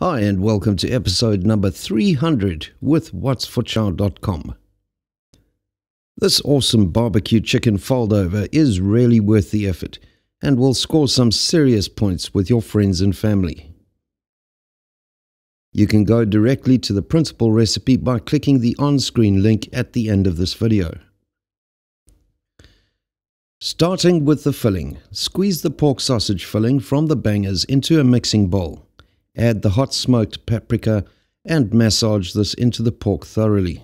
Hi, and welcome to episode number 300 with whatsforchow.com. This awesome barbecue chicken foldover is really worth the effort and will score some serious points with your friends and family. You can go directly to the printable recipe by clicking the on-screen link at the end of this video. Starting with the filling, squeeze the pork sausage filling from the bangers into a mixing bowl. Add the hot smoked paprika and massage this into the pork thoroughly.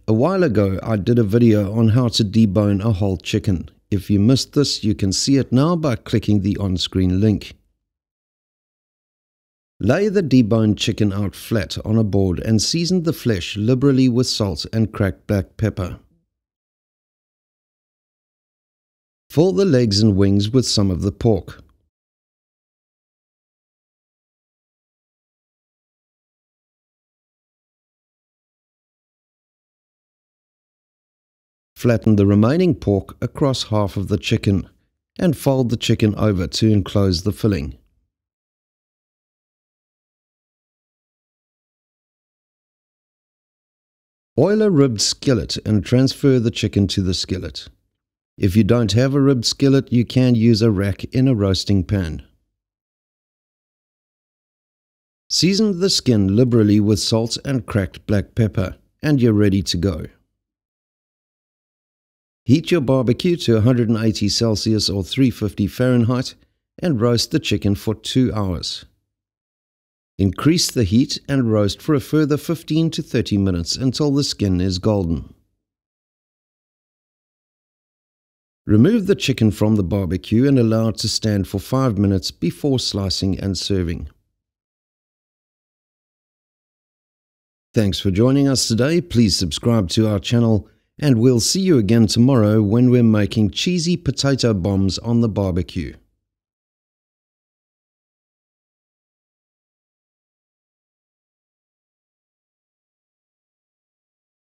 A while ago I did a video on how to debone a whole chicken. If you missed this, you can see it now by clicking the on-screen link. Lay the deboned chicken out flat on a board and season the flesh liberally with salt and cracked black pepper. Fill the legs and wings with some of the pork. Flatten the remaining pork across half of the chicken and fold the chicken over to enclose the filling. Oil a ribbed skillet and transfer the chicken to the skillet. If you don't have a ribbed skillet, you can use a rack in a roasting pan. Season the skin liberally with salt and cracked black pepper, and you're ready to go. Heat your barbecue to 180 Celsius or 350 Fahrenheit and roast the chicken for 2 hours. Increase the heat and roast for a further 15 to 30 minutes until the skin is golden. Remove the chicken from the barbecue and allow it to stand for 5 minutes before slicing and serving. Thanks for joining us today. Please subscribe to our channel and we'll see you again tomorrow when we're making cheesy potato bombs on the barbecue.